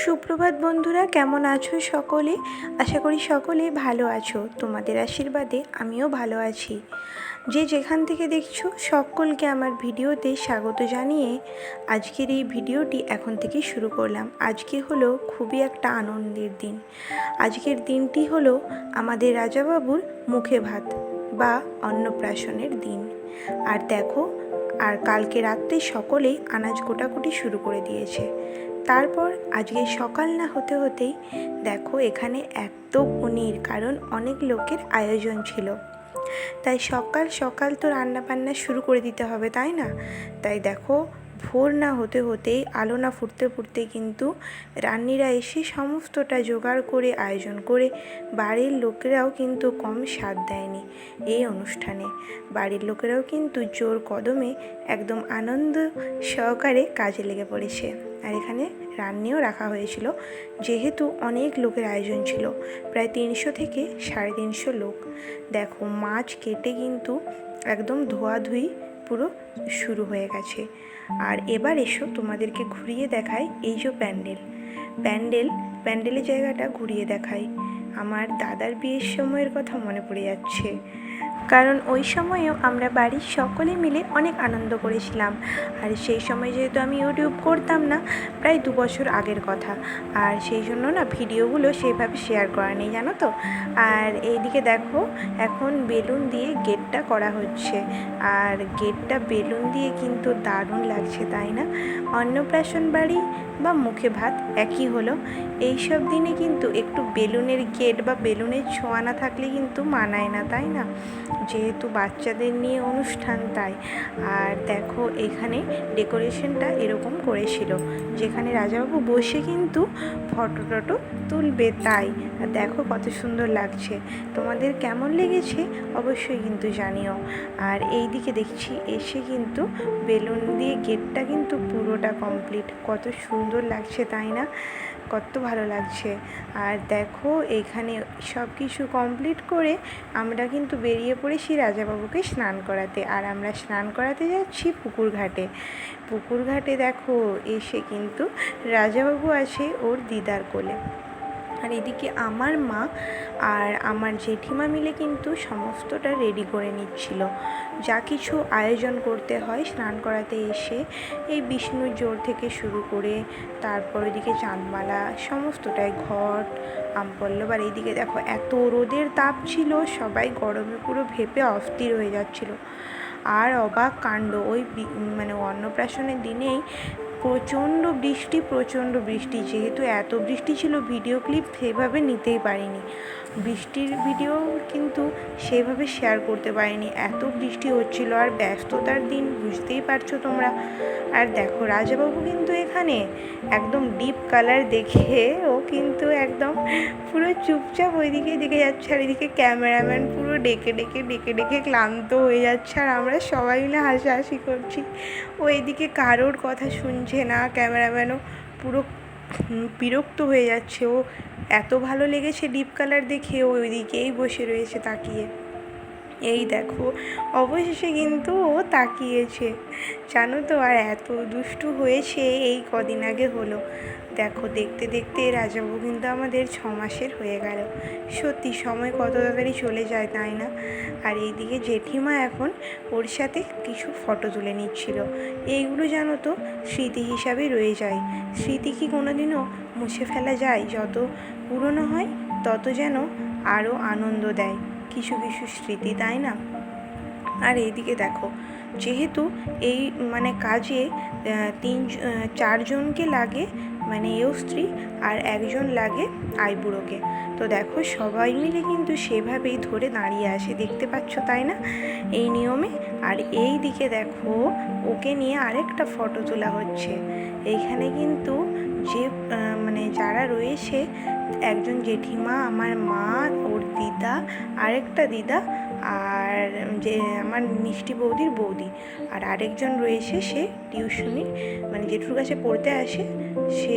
সুপ্রভাত বন্ধুরা, কেমন আছো সকলে? আশা করি সকলেই ভালো আছো। তোমাদের আশীর্বাদে আমিও ভালো আছি। যে যেখান থেকে দেখছো সকলকে আমার ভিডিওতে স্বাগত জানিয়ে আজকের এই ভিডিওটি এখন থেকে শুরু করলাম। আজকে হলো খুবই একটা আনন্দের দিন। আজকের দিনটি হলো আমাদের রাজাবাবুর মুখে ভাত বা অন্নপ্রাশনের দিন। আর দেখো, আর কালকে রাত্রে সকলেই আনাজ কোটাকুটি শুরু করে দিয়েছে। তারপর আজকে সকাল না হতে হতেই দেখো এখানে এত পনির, কারণ অনেক লোকের আয়োজন ছিল, তাই সকাল সকাল তো রান্না বান্না শুরু করে দিতে হবে, তাই না? তাই দেখো ভোর না হতে হতেই, আলো না ফুটতে ফুটতে কিন্তু রান্নিরা এসে সমস্তটা জোগাড় করে আয়োজন করে। বাড়ির লোকেরাও কিন্তু কম স্বাদ দেয়নি এই অনুষ্ঠানে। বাড়ির লোকেরাও কিন্তু জোর কদমে একদম আনন্দ সহকারে কাজে লেগে পড়েছে। আর এখানে রান্নিও রাখা হয়েছিল, যেহেতু অনেক লোকের আয়োজন ছিল, প্রায় 300 থেকে 350 লোক। দেখো মাছ কেটে কিন্তু একদম ধোয়াধুয়ি পুরো শুরু হয়ে গেছে। আর এবার এসো তোমাদেরকে ঘুরিয়ে দেখাই এই যে প্যান্ডেলের জায়গাটা ঘুরিয়ে দেখাই। আমার দাদার বিয়ের সময়ের কথা মনে পড়ে যাচ্ছে, কারণ ওই সময়েও আমরা বাড়ির সকলে মিলে অনেক আনন্দ করেছিলাম। আর সেই সময় যেহেতু আমি ইউটিউব করতাম না, প্রায় 2 বছর আগের কথা, আর সেই জন্য না ভিডিওগুলো সেইভাবে শেয়ার করা নেই, জানো তো। আর এইদিকে দেখো এখন বেলুন দিয়ে গেটটা করা হচ্ছে, আর গেটটা বেলুন দিয়ে কিন্তু দারুণ লাগছে, তাই না? অন্নপ্রাশন বাড়ি বা মুখে ভাত একই হলো। এইসব দিনে কিন্তু একটু বেলুনের গেট বা বেলুনের ছোঁয়া না থাকলে কিন্তু মানায় না, তাই না? যেহেতু বাচ্চাদের নিয়ে অনুষ্ঠান তাই। আর দেখো এখানে ডেকোরেশনটা এরকম করেছিল, যেখানে রাজাবাবু বসে কিন্তু ফটো টটো তুলবে, তাই। আর দেখো কত সুন্দর লাগছে। তোমাদের কেমন লেগেছে অবশ্যই কিন্তু জানিও। আর এই দিকে দেখছি এসে কিন্তু বেলুন দিয়ে গেটটা কিন্তু পুরোটা কমপ্লিট। কত সুন্দর লাগছে, তাই না? কত ভালো লাগছে। আর দেখো এখানে সব কিছু কমপ্লিট করে আমরা কিন্তু বেরিয়ে পড়েছি রাজাবাবুকে স্নান করাতে। আর আমরা স্নান করাতে যাচ্ছি পুকুর ঘাটে দেখো এসে কিন্তু রাজাবাবু আছে ওর দিদার কোলে। আর এদিকে আমার মা আর আমার জেঠিমা মিলে কিন্তু সমস্তটা রেডি করে নিচ্ছিল, যা কিছু আয়োজন করতে হয় স্নান করাতে এসে। এই বিষ্ণুর জোর থেকে শুরু করে তারপর ওইদিকে চাঁদমালা, সমস্তটাই ঘট, আমপল্লব। আর এইদিকে দেখো এত রোদের তাপ ছিল, সবাই গরমে পুরো ভেপে অস্থির হয়ে যাচ্ছিল। আর অবাক কাণ্ড, ওই মানে অন্নপ্রাশনের দিনেই প্রচণ্ড বৃষ্টি। যেহেতু এত বৃষ্টি ছিল, ভিডিও ক্লিপ সেভাবে নিতেই পারিনি, বৃষ্টির ভিডিও কিন্তু সেভাবে শেয়ার করতে পারিনি, এত বৃষ্টি হচ্ছিল। আর ব্যস্ততার দিন বুঝতেই পারছো তোমরা। আর দেখো রাজাবাবু কিন্তু এখানে একদম ডিপ কালার দেখে ও কিন্তু একদম পুরো চুপচাপ ওইদিকে দেখে যাচ্ছে। আর এদিকে ক্যামেরাম্যান পুরো ডেকে ক্লান্ত হয়ে যাচ্ছে, আর আমরা সবাই মিলে হাসাহাসি করছি। ও এদিকে কারোর কথা শুনছে না, ক্যামেরাম্যানও পুরো বিরক্ত হয়ে যাচ্ছে। ও এত ভালো লেগেছে ডিপ কালার দেখে, ও ওইদিকেই বসে রয়েছে তাকিয়ে। এই দেখো অবশেষে কিন্তু ও তাকিয়েছে, জানো তো। আর এত দুষ্টু হয়েছে এই কদিন আগে হলো। দেখো দেখতে দেখতে রাজাবাবু কিন্তু আমাদের 6 মাসের হয়ে গেল। সত্যি সময় কত তাড়াতাড়ি চলে যায়, তাই না? আর এইদিকে জেঠিমা এখন ওর সাথে কিছু ফটো তুলে নিচ্ছিল। এইগুলো জানো তো স্মৃতি হিসাবে রয়ে যায়। স্মৃতি কি কোনোদিনও মুছে ফেলা যায়? যত পুরনো হয় তত যেন আরও আনন্দ দেয় কিছু কিছু স্মৃতি, তাই না? আর এইদিকে দেখো যেহেতু এই মানে কাজে 4 জনকে লাগে, মানে এও স্ত্রী আর একজন লাগে আইবুড়োকে। তো দেখো সবাই মিলে কিন্তু সেভাবেই ধরে দাঁড়িয়ে আসে, দেখতে পাচ্ছ, তাই না? এই নিয়মে। আর এই দিকে দেখো ওকে নিয়ে আরেকটা ফটো তোলা হচ্ছে। এইখানে কিন্তু যে মানে যারা রয়েছে, একজন জেঠিমা, আমার মা, ওর দিদা, আরেকটা দিদা, আর যে আমার মিষ্টি বৌদির বৌদি, আর আরেকজন রয়েছে সে টিউশনি মানে জেঠুর কাছে পড়তে আসে, সে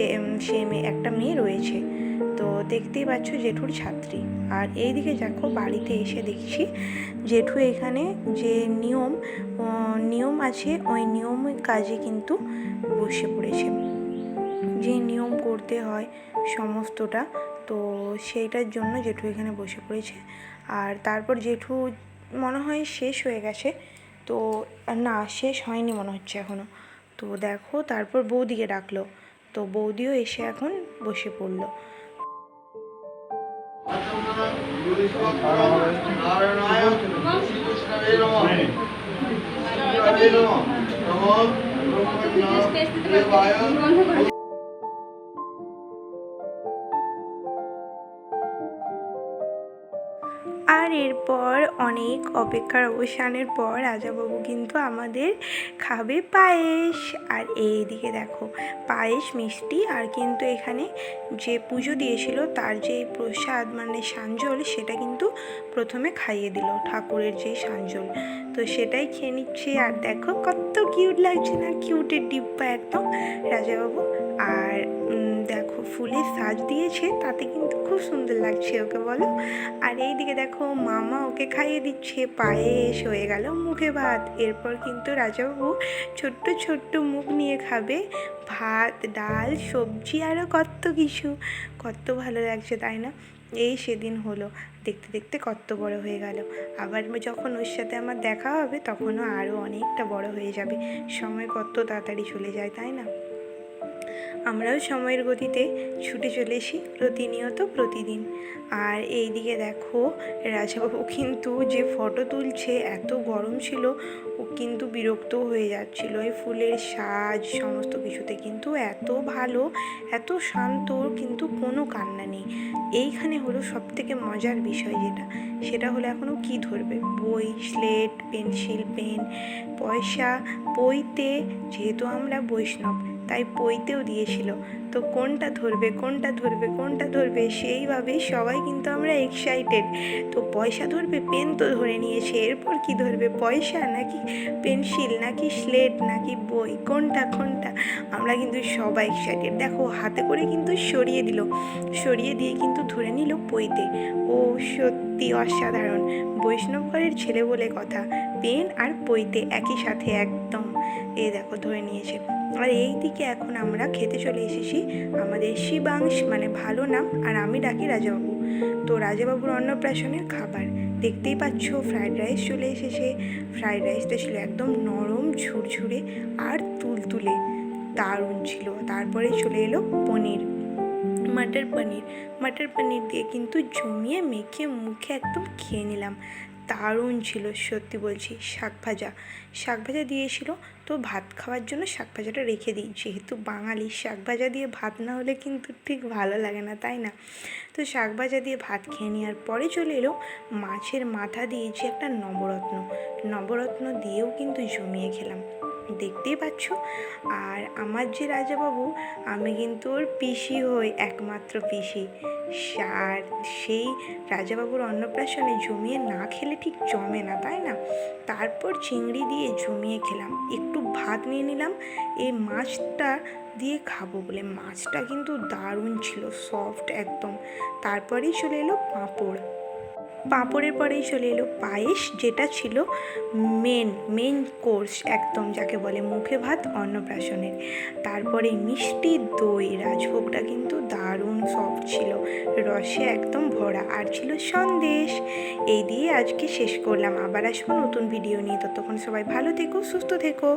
একটা মেয়ে রয়েছে। তো দেখতেই পাচ্ছ জেঠুর ছাত্রী। আর এইদিকে দেখো বাড়িতে এসে দেখছি জেঠু এখানে যে নিয়ম আছে ওই নিয়ম কাজে কিন্তু বসে পড়েছে। যে নিয়ম করতে হয় সমস্তটা, তো সেইটার জন্য জেঠু এখানে বসে পড়েছে। আর তারপর জেঠু মনে হয় শেষ হয়ে গেছে, তো না শেষ হয়নি মনে হচ্ছে এখনও। তো দেখো তারপর বৌদিকে ডাকলো, তো বৌদিও এসে এখন বসে পড়লো। আর এরপর অনেক অপেক্ষার অবসানের পর রাজাবাবু কিন্তু আমাদের খাবে পায়েস। আর এইদিকে দেখো পায়েস, মিষ্টি, আর কিন্তু এখানে যে পুজো দিয়েছিল তার যে প্রসাদ মানে সাঞ্জল, সেটা কিন্তু প্রথমে খাইয়ে দিল, ঠাকুরের যে সাঞ্জল, তো সেটাই খেয়ে নিচ্ছে। আর দেখো কত কিউট লাগছে না, কিউটের ডিব্বা একদম রাজাবাবু। আর দেখো ফুলের সাজ দিয়েছে, তাতে কিন্তু খুব সুন্দর লাগছে ওকে, বলো। আর এইদিকে দেখো মামা ওকে খাইয়ে দিচ্ছে পায়েস, হয়ে গেল মুখে ভাত। এরপর কিন্তু রাজাবাবু ছোট্ট ছোট্ট মুখ নিয়ে খাবে ভাত, ডাল, সবজি, আরও কত কিছু। কত ভালো লাগছে তাই না? এই সেদিন হলো, দেখতে দেখতে কত বড় হয়ে গেল। আবার যখন ওর সাথে আমার দেখা হবে তখনও আরও অনেকটা বড় হয়ে যাবে। সময় কত তাড়াতাড়ি চলে যায় তাই না? আমরাও সময়ের গতিতে ছুটে চলেছি প্রতিনিয়ত, প্রতিদিন। আর এইদিকে দেখো রাজাবাবু কিন্তু যে ফটো তুলছে, এত গরম ছিল ও কিন্তু বিরক্ত হয়ে যাচ্ছিল। এই ফুলের সাজ সমস্ত কিছুতে কিন্তু এত ভালো, এত শান্ত, কিন্তু কোনো কান্না নেই। এইখানে হলো সবথেকে মজার বিষয় যেটা, সেটা হলো এখনও কি ধরবে, বই, স্লেট, পেন্সিল, পেন, পয়সা, বইতে, যেহেতু আমরা বৈষ্ণব তাই বইতেও দিয়েছিল। তো কোনটা ধরবে কোনটা ধরবে কোনটা ধরবে, সেইভাবেই সবাই কিন্তু আমরা এক্সাইটেড। তো পয়সা ধরবে, পেন তো ধরে নিয়েছে, এরপর কি ধরবে, পয়সা নাকি পেন্সিল নাকি স্লেট নাকি বই, কোনটা কোনটা, আমরা কিন্তু সবাই এক্সাইটেড। দেখো হাতে করে কিন্তু সরিয়ে দিল, সরিয়ে দিয়ে কিন্তু ধরে নিল বইতে। ও সত্যি অসাধারণ, বৈষ্ণব ঘরের ছেলে বলে কথা, পেন আর বইতে একই সাথে একদম। এই দেখো ধরে নিয়েছে। আর এই দিকে এখন আমরা খেতে চলে এসেছি আমাদের শিবাংশ মানে ভালো নাম, আর আমি ডাকি রাজাবাবু। তো রাজাবাবুর অন্নপ্রাশনের খাবার দেখতেই পাচ্ছ, ফ্রায়েড রাইস চলে এসেছে। ফ্রায়েড রাইসটা ছিল একদম নরম, ঝুরঝুরে আর তুলতুলে, দারুণ ছিল। তারপরে চলে এলো পনির, মটর পনির। মটর পনির দিয়ে কিন্তু জমিয়ে মেখে মুখে একদম খেয়ে নিলাম, দারুণ ছিল সত্যি বলছি। শাক ভাজা, শাক ভাজা দিয়েছিল, তো ভাত খাওয়ার জন্য শাক ভাজাটা রেখে দিই, যেহেতু বাঙালি শাক ভাজা দিয়ে ভাত না হলে কিন্তু ঠিক ভালো লাগে না তাই না? তো শাক ভাজা দিয়ে ভাত খেয়ে নেওয়ার পরে চলে এলো মাছের মাথা দিয়েছি একটা নবরত্ন, নবরত্ন দিয়েও কিন্তু জমিয়ে খেলাম, দেখতেই পাচ্ছ। আর আমার যে রাজাবাবু, আমি কিন্তু ওর পিসি হই, একমাত্র পিসি। আর সেই রাজাবাবুর অন্নপ্রাশনে জমিয়ে না খেলে ঠিক জমে না তাই না? তারপর চিংড়ি দিয়ে জমিয়ে খেলাম, একটু ভাত নিয়ে নিলাম এই মাছটা দিয়ে খাবো বলে। মাছটা কিন্তু দারুণ ছিল, সফট একদম। তারপরেই চলে এলো পাঁপড়, পাঁপড়ের পরেই চলে এলো পায়েস, যেটা ছিল মেন কোর্স একদম, যাকে বলে মুখে ভাত অন্নপ্রাশনের। তারপরে মিষ্টি দই, রাজভোগটা কিন্তু দারুণ সফট ছিল, রসে একদম ভরা, আর ছিল সন্দেশ। এই দিয়ে আজকে শেষ করলাম, আবার আসবো নতুন ভিডিও নিয়ে। ততক্ষণ সবাই ভালো থেকো, সুস্থ থেকো।